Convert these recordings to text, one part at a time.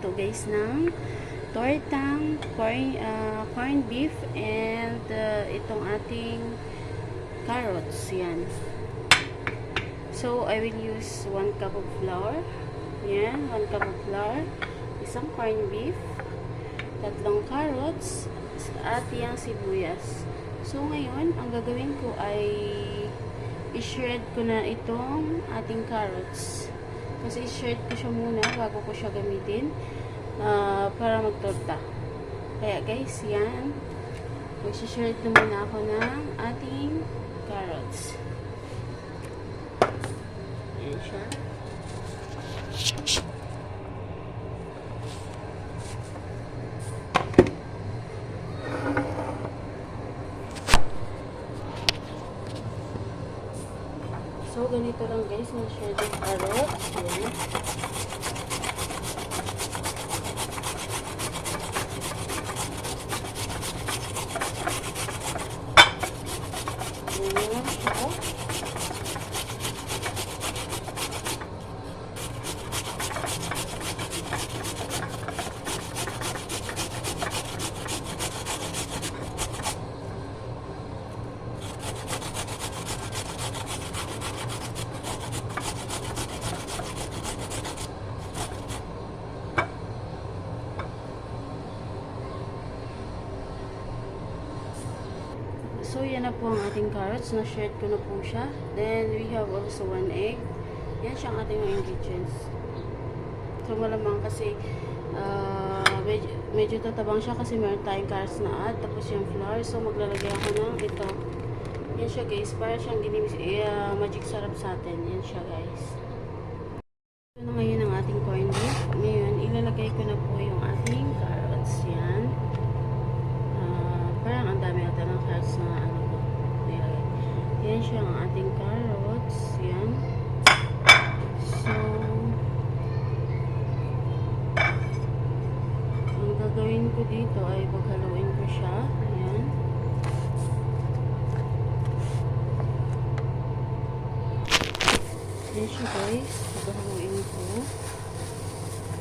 magluto guys ng tortang corned beef and itong ating carrots. Yan. So, I will use 1 cup of flour. Yan, 1 cup of flour. Isang corned beef. 3 carrots. At yung sibuyas. So, ngayon, ang gagawin ko ay i-shred ko na itong ating carrots. Kasi i-shred ko siya muna bago ko siya gamitin para magtorta. Kaya guys, yan. Mag-shred na muna ako ng ating carrots. Yan siya. So, ganito lang guys, na shredded carrots. Yan. Yan siya. So, yan na po ang ating carrots. Na-shred ko na po siya. Then, we have also 1 egg. Yan siya ang ating mga ingredients. So, malamang kasi medyo tatabang siya kasi meron tayong carrots na add. Tapos yung flour. So, maglalagay ako ng ito. Yan siya guys. Para siyang magic sarap sa atin. Yan siya guys. Ito na ngayon ang ating corned beef. Ngayon, ilalagay ko na po yung ating carrots. Yan. Parang ang dami ata ng carrots na nilagay. Yan siya ang ating carrots. Yan. So, ang gagawin ko dito ay paghaluin ko siya. Ayan. Yan siya guys. Paghaluin ko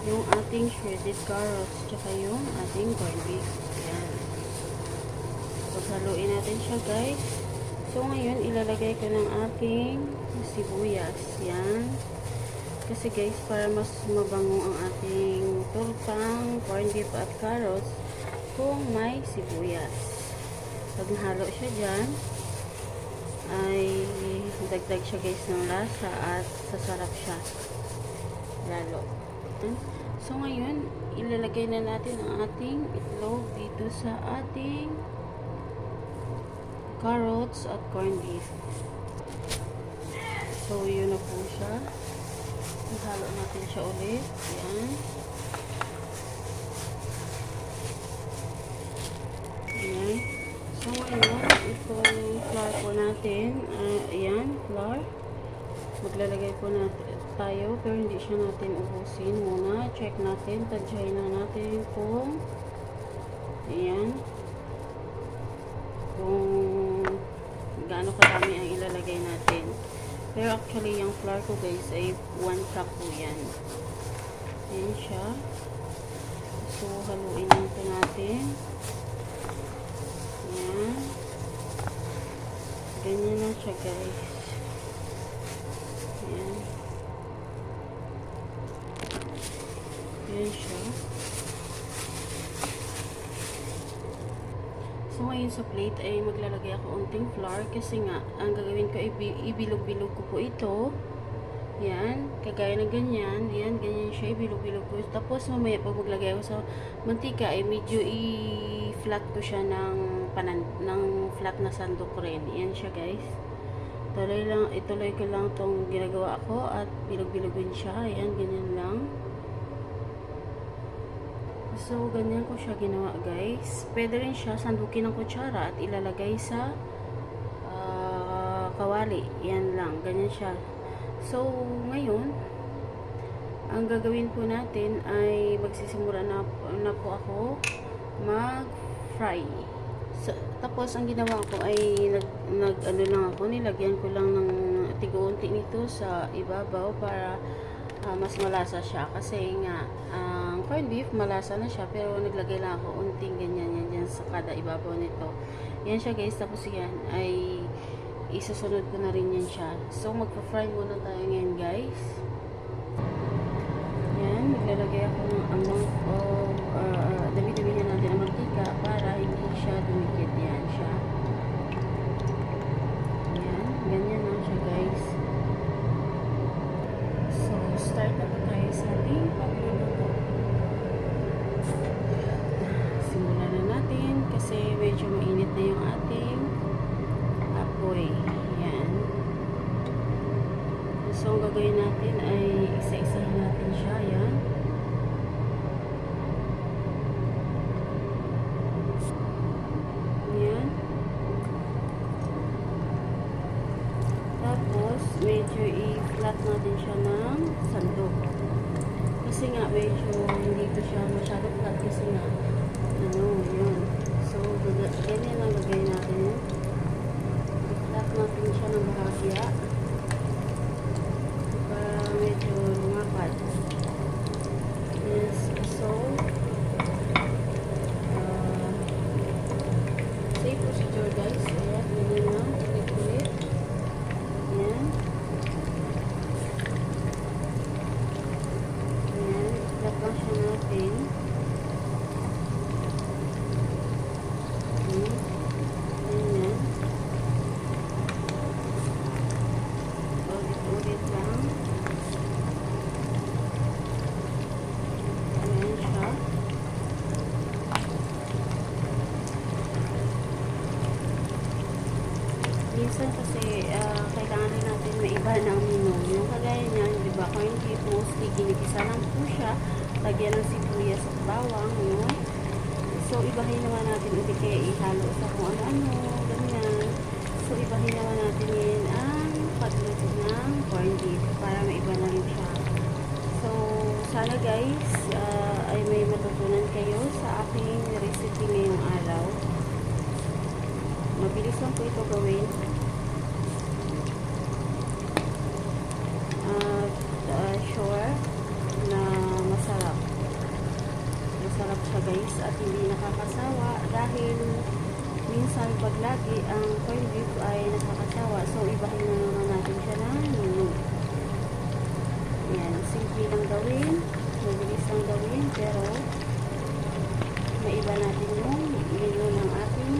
yung ating shredded carrots tsaka yung ating corned beef. Ayan. Paghaluin natin siya guys. So ngayon ilalagay ko ng ating sibuyas. Yan. Kasi guys, para mas mabango ang ating tortang, corned beef at carrots kung may sibuyas. Pag nahalo siya dyan, ay dagdag siya guys ng lasa at sasarap siya lalo. So ngayon, ilalagay na natin ang ating itlog dito sa ating carrots at corned beef. So, yun na po siya. Ihalo natin siya ulit. Ayan. Ayan. So, ngayon, itong flour po natin. Ayan, flour. Maglalagay po natin tayo, pero hindi siya natin ubusin muna. Check natin. Tadyahin na natin kung ayan. Kung gaano karami ang ilalagay natin. Pero actually, yung flour ko guys ay 1 cup po yan. Ayan siya. So, haluin natin natin. Ayan. Ganyan na siya guys. Ayan. Ayan siya. So, ngayon sa plate ay maglalagay ako unting flour kasi nga, ang gagawin ko ay ibilog-bilog ko po ito. Yan. Kagaya ng ganyan. Yan. Ganyan siya. Ibilog-bilog ko. Tapos, mamaya pag maglagay ako sa mantika ay medyo i-flat ko siya ng flat na sandok rin. Yan siya guys. Ituloy ko lang itong ginagawa ko at bilog-bilogin siya. Yan. Ganyan lang. So, ganyan ko siya ginawa guys. Pwede rin siya sandukin ng kutsara at ilalagay sa kawali. Yan lang. Ganyan siya. So, ngayon, ang gagawin po natin ay magsisimula na po ako mag-fry. So, tapos, ang ginawa ko ay ano lang ako, nilagyan ko lang ng tigo-unti nito sa ibabaw para mas malasa siya. Kasi nga, ang corned beef, malasa na siya, pero naglagay lang ako unting ganyan yan sa kada ibabaw nito. Yan siya guys, tapos yan ay isusunod ko na rin yan siya. So magpa-fry muna tayo ngayon guys. Yan, naglalagay ako ng amount of dami-damihan natin ang mantika para hindi siya dumikit. Yan siya. Yan, ganyan lang siya guys. So start na po tayo sa ating pagluluto. Simulan na natin kasi medyo mainit na yung ating apoy. Yan. So, ang gagawin natin ay isa-isahin natin siya. Yan. Yan. Tapos, medyo i-flat natin siya ng sandok. Kasi nga, medyo hindi ko siya masyado flat kasi nga, yun. So, ganyan lang gagawin natin. I-flat natin siya ng bahagya. Medyo lumapad. Yes, so same procedure guys. Ayan, ganyan na, ulit-ulit. Ayan. Ayan, itlap lang siya natin. Ayan. Ayan. Ulit-ulit lang. Minsan kasi kailangan rin natin maiba ng menu. Yung kagaya niyan, di ba, corned beef, mostly ginigisa lang po siya. Lagyan ng sibuyas at bawang, yun. So, ibahin naman natin ulit kaya ihalo sa kung ano-ano, ganyan. So, ibahin naman natin yun ang pagluto ng corned beef para maiba na rin siya. So, sana guys, ay may matutunan kayo sa aking recipe ngayong araw. Mabilis lang po ito gawin. Sure na masarap. Masarap siya guys at hindi nakakasawa dahil minsan pag lagi ang corned beef ay nakakasawa. So, ibahin na naman natin siya ng menu. Yan, simple lang gawin. Mabilis lang gawin pero maiba natin yung menu ng ating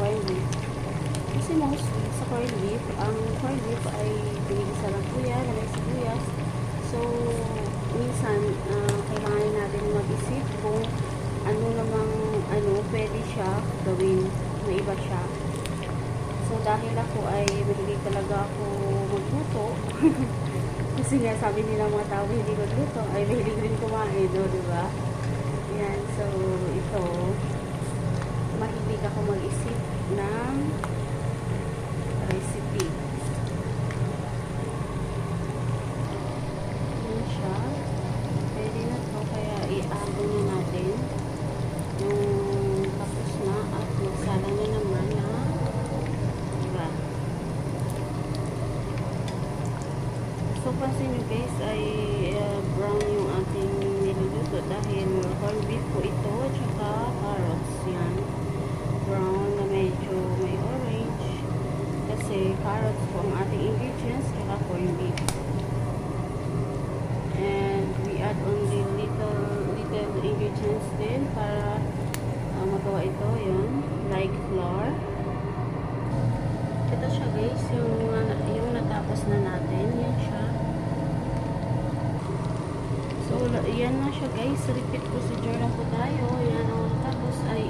corned beef. Kasi mostly sa corned beef, ang corned beef ay binigisa lang po yan, may sibuyas. So, minsan, kailangan natin mag-isip kung ano namang, pwede siya gawin, may iba siya. So, dahil ako ay mahilig talaga ako magluto, kasi nga sabi nila mga tao hindi magluto, ay mahilig rin kumain, diba? Yan, so, ito, mahilig ako mag-isip ng recipe. Yan siya. Pwede na to, kaya i-ago na natin yung tapos na at magsala na naman na diba? So, pansin nyo guys ay brown yung ating niluluto dahil corned beef po ito at saka carrots. Yan. Brown na medyo may orange kasi carrots po ang ating ingredients kaya corned beef. And we add only little ingredients din para magawa ito, yun, like flour. Ito siya guys, yung natapos na natin, yan siya. So, yan na siya guys, repeat procedure lang po tayo. Yan ang natapos ay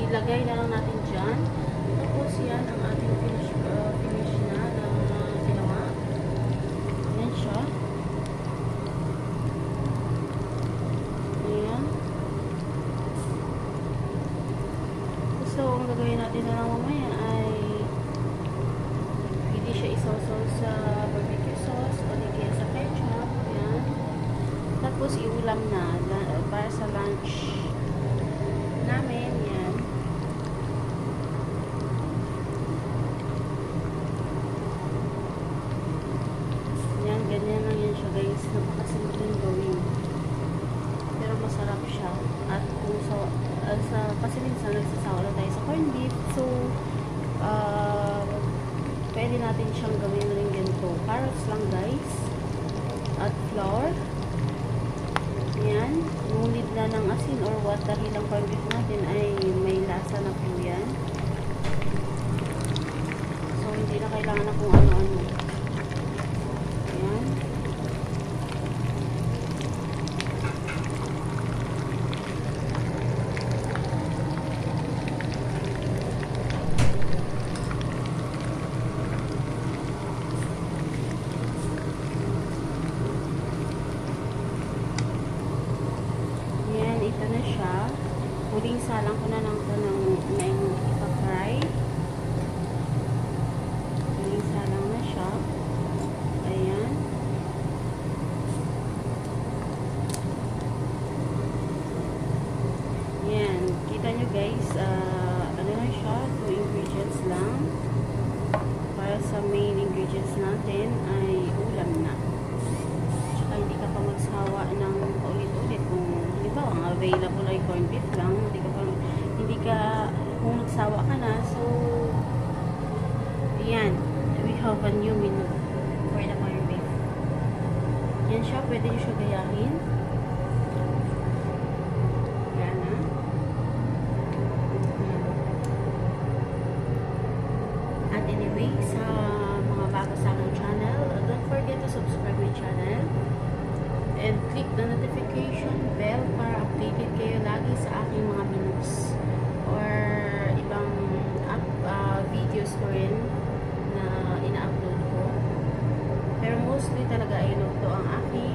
ilagay na lang natin dyan. Tapos yan ang ating finish na ginawa. Yan siya. Ayan. So, ang gagawin natin na lang mamaya ay hindi siya isaw-saw sa barbecue sauce o di kaya sa ketchup. Ayan. Tapos, iulam na para sa lunch namin. Yan. Yan, ganyan lang yan siya guys. Napakasimpleng gawin. Pero pwede natin siyang gawin rin ganito. Carrots lang guys. At flour. Yan. Ngunit na ng asin or what, dahil ang corned beef natin ay may lasa na po yan. So, hindi na kailangan na kung ano-ano. Yan. Ito na siya. Huling salang ko na lang ito ng ipa-fry. Huling salang na siya. Ayan. Ayan. Kita nyo guys, ano na siya, 2 ingredients lang. Para sa main ingredients natin ay ulam na. Tsaka hindi ka pa magsawa ng paulit-ulit kung ang available ay corned beef lang, hindi ka kung nagsawa ka na. So yan, we have a new menu for the corned beef. Yan siya, pwede nyo siya gayahin. Yan na. At anyway, sa mga bago sa aking channel, don't forget to subscribe my channel and click the notification bell para updated kayo lagi sa aking mga menus or ibang videos ko rin na ina-upload ko. Pero mostly talaga ay luto ang aking